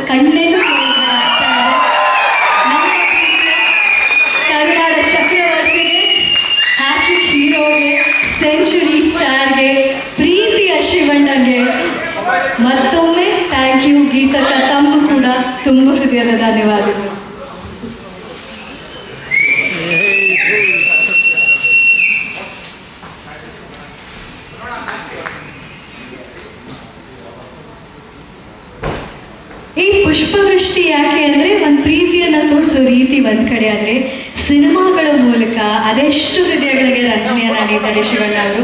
ಕಣ್ಣೆದು Kannada ಚಕ್ರವರ್ತಿಗೆ, hat trick ಹೀರೋಗೆ, century ಸ್ಟಾರ್ಗೆ, ಪ್ರೀತಿಯ ಶಿವಣ್ಣಗೆ ಮತ್ತೊಮ್ಮೆ thank you. ಗೀತಕ್ಕ ತಮಗೂ ಕೂಡ ತುಂಬ ಹೃದಯದ ಧನ್ಯವಾದಗಳು. ಈ ಪುಷ್ಪವೃಷ್ಟಿ ಯಾಕೆ ಅಂದರೆ ಒಂದು ಪ್ರೀತಿಯನ್ನು ತೋರಿಸೋ ರೀತಿ ಒಂದು ಕಡೆ, ಆದರೆ ಸಿನಿಮಾಗಳ ಮೂಲಕ ಅದೆಷ್ಟು ಹೃದಯಗಳಿಗೆ ರಂಜನೆಯನ್ನು ನೀಡಿದ್ದಾರೆ ಶಿವಣ್ಣ ಅವರು.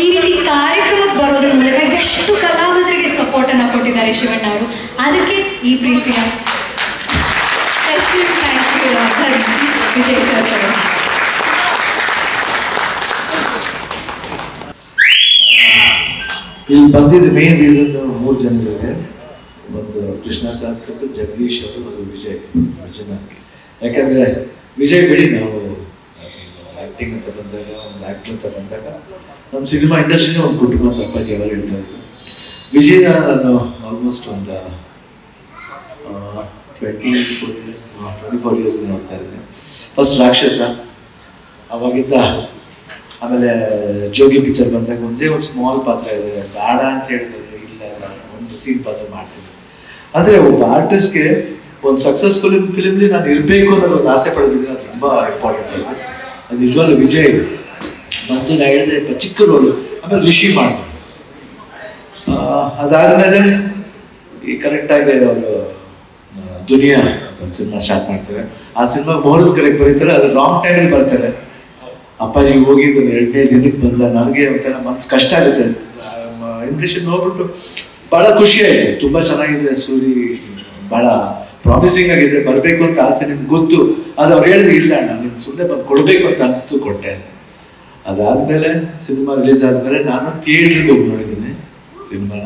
ಈ ರೀತಿ ಕಾರ್ಯಕ್ರಮಕ್ಕೆ ಬರೋದ್ರ ಮೂಲಕ ಎಷ್ಟು ಕಲಾವಿದರಿಗೆ ಸಪೋರ್ಟನ್ನು ಕೊಟ್ಟಿದ್ದಾರೆ ಶಿವಣ್ಣ ಅವರು. ಅದಕ್ಕೆ ಈ ಪ್ರೀತಿಯ ವಿಜಯ್ ಸರ್ ಅವರು. ಇಲ್ಲಿ ಬಂದಿದ್ದ ಮೇನ್ ರೀಸನ್ 3 ಜನರಿಗೆ. ಒಂದು ಕೃಷ್ಣ ಸಾರ್ಥಕ್, ಜಗದೀಶ್ ಅವರು ಮತ್ತು ವಿಜಯ್ ಜನ. ಯಾಕಂದ್ರೆ ವಿಜಯ್ ಬಿಡಿ, ನಾವು ಆಕ್ಟಿಂಗ್ ಅಂತ ಬಂದಾಗ, ಒಂದು ಆಕ್ಟರ್ ಅಂತ ಬಂದಾಗ ನಮ್ಮ ಸಿನಿಮಾ ಇಂಡಸ್ಟ್ರಿನೇ ಒಂದು ಕುಟುಂಬ ಅಂತ ಅಪ್ಪಾಜಿ ಅವರು ಹೇಳ್ತಾ ಇದ್ರು. ವಿಜಯ್ನ ನಾನು ಆಲ್ಮೋಸ್ಟ್ ಒಂದು 24 ಇಯರ್ಸ್ ನೋಡ್ತಾ ಇದ್ದೀನಿ. ಫಸ್ಟ್ ರಾಕ್ಷಸ ಅವಾಗಿದ್ದ, ಆಮೇಲೆ ಜೋಗಿ ಪಿಕ್ಚರ್ ಬಂದಾಗ ಒಂದೇ ಒಂದು ಸ್ಮಾಲ್ ಪಾತ್ರ ಇದೆ, ಬೇಡ ಅಂತ ಹೇಳಿದ್ರೆ ಇಲ್ಲ ಒಂದು ಸೀನ್ ಪಾತ್ರ ಮಾಡ್ತೀನಿ. ಆದರೆ ಒಬ್ಬ ಆರ್ಟಿಸ್ಟ್ಗೆ ಒಂದು ಸಕ್ಸಸ್ಫುಲ್ ಫಿಲಿಮ್ಲಿ ನಾನು ಇರಬೇಕು ಅನ್ನೋದು ಒಂದು ಆಸೆ ಪಡೆದಿದ್ದೀನಿ. ಅದು ತುಂಬ ಇಂಪಾರ್ಟೆಂಟ್ ಆಗಿದೆ. ಅದು ನಿಜವಾಗ್ಲೂ ವಿಜಯ್ ಬಂದು ನಾ ಹೇಳಿದೆ ಚಿಕ್ಕ ರೋಲು, ಆಮೇಲೆ ರಿಷಿ ಮಾಡಿದ್ರು. ಅದಾದಮೇಲೆ ಈ ಕರೆಕ್ಟಾಗಿ ಅವರು ದುನಿಯಾ ಒಂದು ಸಿನಿಮಾ ಸ್ಟಾರ್ಟ್ ಮಾಡ್ತಾರೆ. ಆ ಸಿನಿಮಾ ಮುಹೂರ್ತ ಕರೆಕ್ಟ್ ಬರೀತಾರೆ, ಅದು ರಾಂಗ್ ಟೈಮಲ್ಲಿ ಬರ್ತಾರೆ. ಅಪ್ಪಾಜಿ ಹೋಗಿದ್ದು 2ನೇ ದಿನಕ್ಕೆ ಬಂದ. ನನಗೆ ಒಂಥರ ಮನ್ಸು ಕಷ್ಟ ಆಗುತ್ತೆ. ಇಂಪ್ರೆಷನ್ ನೋಡ್ಬಿಟ್ಟು ಭಾಳ ಖುಷಿ ಆಯಿತು. ತುಂಬ ಚೆನ್ನಾಗಿದೆ ಸೂರಿ, ಭಾಳ ಪ್ರಾಮಿಸಿಂಗ್ ಆಗಿದೆ, ಬರಬೇಕು ಅಂತ ಆಸೆ ನಿಮ್ಗೆ ಗೊತ್ತು. ಅದು ಅವ್ರು ಹೇಳಿದ್ರು ಇಲ್ಲ ಅಣ್ಣ ನಿಮ್ಗೆ ಸುಮ್ಮನೆ ಬಂದು ಕೊಡಬೇಕು ಅಂತ ಅನಿಸ್ತು, ಕೊಟ್ಟೆ. ಅದಾದಮೇಲೆ ಸಿನಿಮಾ ರಿಲೀಸ್ ಆದಮೇಲೆ ನಾನು ಥಿಯೇಟ್ರಿಗೆ ಹೋಗಿ ನೋಡಿದ್ದೀನಿ ಸಿನಿಮಾನ.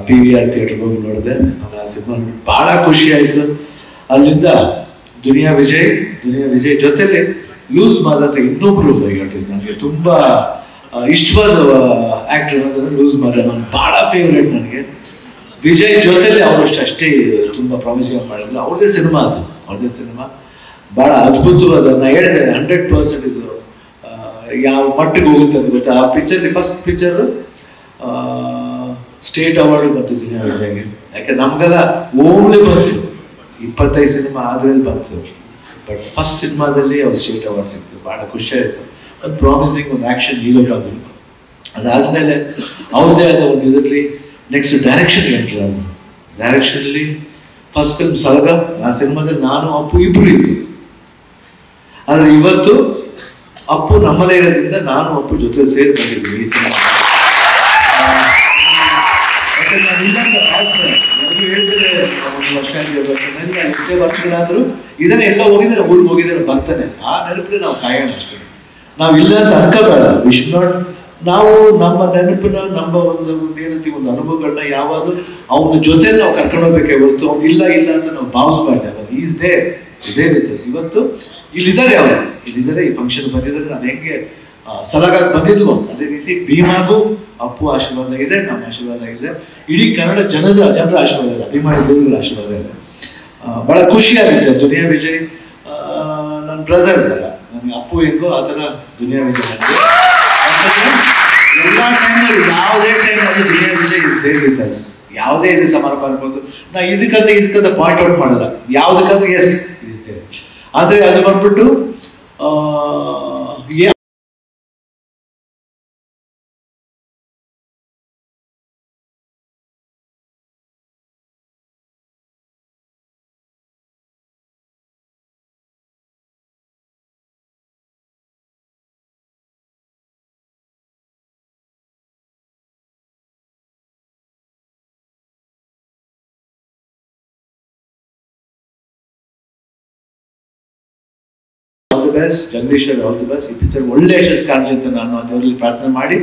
PVR ಥಿಯೇಟ್ರಿಗೆ ಹೋಗಿ ನೋಡಿದೆ. ಆ ಸಿನಿಮಾ ಭಾಳ ಖುಷಿ ಆಯಿತು. ಅಲ್ಲಿಂದ ದುನಿಯಾ ವಿಜಯ್ ಜೊತೆಲಿ ಲೂಸ್ ಮಾದ ಇನ್ನೊಬ್ರು ಆರ್ಟಿಸ್ಟ್ ನನಗೆ ತುಂಬಾ ಇಷ್ಟವಾದ ಆಕ್ಟರ್ ಅನ್ನೋದಂದ್ರೆ ಲೂಸ್ ಮಾದ. ನಾನು ಭಾಳ ಫೇವ್ರೇಟ್ ನನಗೆ. ವಿಜಯ್ ಜೊತೆಲಿ ಅವರಷ್ಟು ಅಷ್ಟೇ ತುಂಬಾ ಪ್ರಾಮಿಸಿಂಗ್ ಮಾಡಿದ್ರು. ಅವ್ರದ್ದೇ ಸಿನಿಮಾ ಅದು, ಅವ್ರದ್ದೇ ಸಿನಿಮಾ ಭಾಳ ಅದ್ಭುತವಾದ. ನಾನು ಹೇಳಿದೆ 100% ಇದು ಯಾವ ಮಟ್ಟಿಗೆ ಹೋಗುತ್ತೆ ಅಂತ ಗೊತ್ತಾ. ಆ picture first picture state award ಬಂತು ದುನಿಯಾ ವಿಜಯ್ಗೆ. ಯಾಕೆ ನಮ್ಗೆಲ್ಲ ಓಮ್ಲಿ ಬಂತು, 25 ಸಿನಿಮಾ ಆದ್ಮೇಲೆ ಬಂತು. ಬಟ್ ಫಸ್ಟ್ ಸಿನಿಮಾದಲ್ಲಿ ಅವ್ರು ಸ್ಟೇಟ್ ಅವಾರ್ಡ್ ಸಿಕ್ತು. ಭಾಳ ಖುಷಿ ಆಯಿತು. ಒಂದು ಪ್ರಾಮಿಸಿಂಗ್ ಒಂದು ಆ್ಯಕ್ಷನ್ ಹೀರೋ ಅದು. ಅದಾದಮೇಲೆ ಅವ್ರದ್ದೇ ಆದ ಒಂದು ಇದರಲ್ಲಿ ನೆಕ್ಸ್ಟ್ ಡೈರೆಕ್ಷನ್ ಎಂಟ್ರಿ. ಅದು ಡೈರೆಕ್ಷನಲ್ಲಿ ಫಸ್ಟ್ ಫಿಲ್ಮ್ ಸಲಗ. ಆ ಸಿನಿಮಾದಲ್ಲಿ ನಾನು ಅಪ್ಪು ಇಬ್ಬರು ಇತ್ತು. ಆದರೆ ಇವತ್ತು ಅಪ್ಪು ನಮ್ಮಲ್ಲೇ ಇರೋದ್ರಿಂದ ನಾನು ಅಪ್ಪು ಜೊತೆ ಸೇರಿ ಬಂದಿದ್ದೀನಿ ಈ ಸಿನಿಮಾ. ಹೇಳ್ತಾರೆ 1 ವರ್ಷ ಎಷ್ಟೇ ವರ್ಷಗಳಾದರೂ ಇದನ್ನ ಎಲ್ಲ ಹೋಗಿದ್ದಾರೆ, ಊರಿಗೆ ಹೋಗಿದ್ದಾರೆ, ಬರ್ತಾನೆ. ಆ ನೆನಪಲ್ಲಿ ನಾವು ಕಾಯೋಣ ಅಷ್ಟೇ. ನಾವು ಇಲ್ಲ ಅಂತ ಅನ್ಕೋಬೇಡ. We should not. ನಾವು ನಮ್ಮ ನೆನಪನ್ನ, ನಮ್ಮ ಒಂದು ಏನಂತೀವಿ ಒಂದು ಅನುಭವಗಳನ್ನ ಯಾವಾಗಲೂ ಅವನ ಜೊತೆ ನಾವು ಕರ್ಕೊಂಡು ಹೋಗ್ಬೇಕೇ ಹೊರತು ಅವ್ನು ಇಲ್ಲ ಅಂತ ನಾವು ಭಾವಿಸ್ಬಾರ್ದು. ಅವಾಗ ಇದೇ ವಿತ್ ಅಸ್. ಇವತ್ತು ಇಲ್ಲಿದ್ದಾರೆ, ಇಲ್ಲಿದ್ದಾರೆ, ಈ ಫಂಕ್ಷನ್ ಬಂದಿದ್ದಾರೆ. ನಾವು ಹೆಂಗೆ ಸಲಗಾಗಿ ಬಂದಿದ್ವು ಅದೇ ರೀತಿ ಭೀಮಾಗೂ ಅಪ್ಪು ಆಶೀರ್ವಾದ ಇದೆ, ನಮ್ಮ ಆಶೀರ್ವಾದ ಇದೆ, ಇಡೀ ಕನ್ನಡ ಜನರ ಆಶೀರ್ವಾದ ಇದೆ, ಅಭಿಮಾನಿ ದೇವರ ಆಶೀರ್ವಾದ ಇದೆ. ಬಹಳ ಖುಷಿ ಆಗುತ್ತೆ. ದುನಿಯಾ ವಿಜಯ್ ನನ್ನ ಬ್ರದರ್ ಅಲ್ಲ, ನನಗೆ ಅಪ್ಪು ಹೆಂಗೋ ಆ ಥರ ದುನಿಯಾ ವಿಜಯ್ ನನಗೆ. ಎಲ್ಲ ಟೈಮ್ನಲ್ಲಿ ಯಾವುದೇ ಟೈಮ್ನಲ್ಲಿ ದುನಿಯಾ ವಿಜಯ್ ಇಸ್. ಯಾವುದೇ ಇದು ಸಮಾರಂಭ ಇರ್ಬೋದು, ನಾ ಇದಕ್ಕಂತ ಪಾಯಿಂಟ್ ಔಟ್ ಮಾಡಲ್ಲ. ಯಾವುದಕ್ಕಾದ್ರೂ ಎಸ್ ಇಸ್ ದೇರ್. ಆದರೆ ಅದು ಬಂದ್ಬಿಟ್ಟು best. Jagadish all the best. ಈ ಪಿಕ್ಚರ್ ಒಳ್ಳೆ ಯಶಸ್ಸು ಕಾಣಲಿ ಅಂತ ನಾನು ಅದರಲ್ಲಿ ಪ್ರಾರ್ಥನೆ ಮಾಡಿ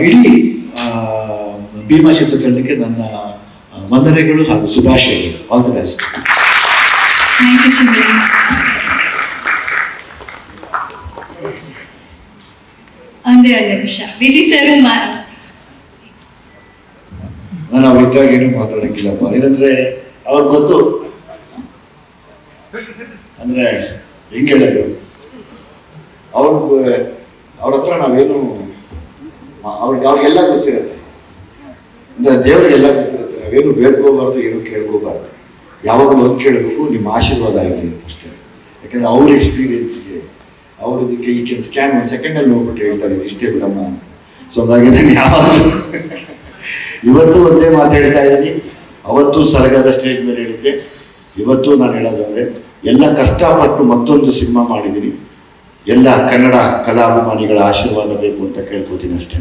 ಇಡೀ ಭೀಮಾ ಚಿತ್ರತಂಡಕ್ಕೆ ನನ್ನ ವಂದನೆಗಳು ಹಾಗೂ ಶುಭಾಶಯಗಳು. All the best. Vijay sir, ನಾನು ಅವ್ರಿದ್ದಾಗ ಏನು ಮಾತಾಡಕ್ಕಿಲ್ಲಪ್ಪ. ಏನಂದ್ರೆ ಅವ್ರಿಗೆ ಗೊತ್ತು ಅಂದ್ರೆ ಹೆಂಗೆ ಹೇಳಿದ್ರು, ಅವ್ರ ಹತ್ರ ನಾವೇನು ಅವ್ರಿಗೆಲ್ಲ ಗೊತ್ತಿರುತ್ತೆ, ಅಂದ್ರೆ ದೇವ್ರಿಗೆಲ್ಲ ಗೊತ್ತಿರುತ್ತೆ. ನಾವೇನು ಬೇಡ್ಕೋಬಾರ್ದು, ಏನು ಕೇಳ್ಕೋಬಾರ್ದು. ಯಾವಾಗಲೂ ಒಂದು ಕೇಳಬೇಕು, ನಿಮ್ಮ ಆಶೀರ್ವಾದ ಆಗಲಿ ಅಷ್ಟೇ. ಯಾಕಂದ್ರೆ ಅವ್ರ ಎಕ್ಸ್ಪೀರಿಯನ್ಸ್ಗೆ ಅವ್ರ ಇದಕ್ಕೆ ಈ ಕೆನ್ ಸ್ಕ್ಯಾನ್ 1 ಸೆಕೆಂಡಲ್ಲಿ ನೋಡ್ಬಿಟ್ಟು ಹೇಳ್ತಾರೆ ಇಷ್ಟೇ ಬಿಡಮ್ಮ. ಸೊ ಹಾಗಾಗಿ ನಾನು ಯಾವಾಗಲೂ ಇವತ್ತು ಒಂದೇ ಮಾತು ಹೇಳ್ತಾ ಇದ್ದೀನಿ. ಅವತ್ತು ಸಲಗದ ಸ್ಟೇಜ್ ಮೇಲೆ ಹೇಳಿದ್ದೆ, ಇವತ್ತು ನಾನು ಹೇಳೋದು ಅಂದರೆ ಎಲ್ಲ ಕಷ್ಟಪಟ್ಟು ಮತ್ತೊಂದು ಸಿನಿಮಾ ಮಾಡಿದ್ದೀನಿ. ಎಲ್ಲ ಕನ್ನಡ ಕಲಾಭಿಮಾನಿಗಳ ಆಶೀರ್ವಾದ ಬೇಕು ಅಂತ ಕೇಳ್ಕೊತೀನಿ ಅಷ್ಟೇ.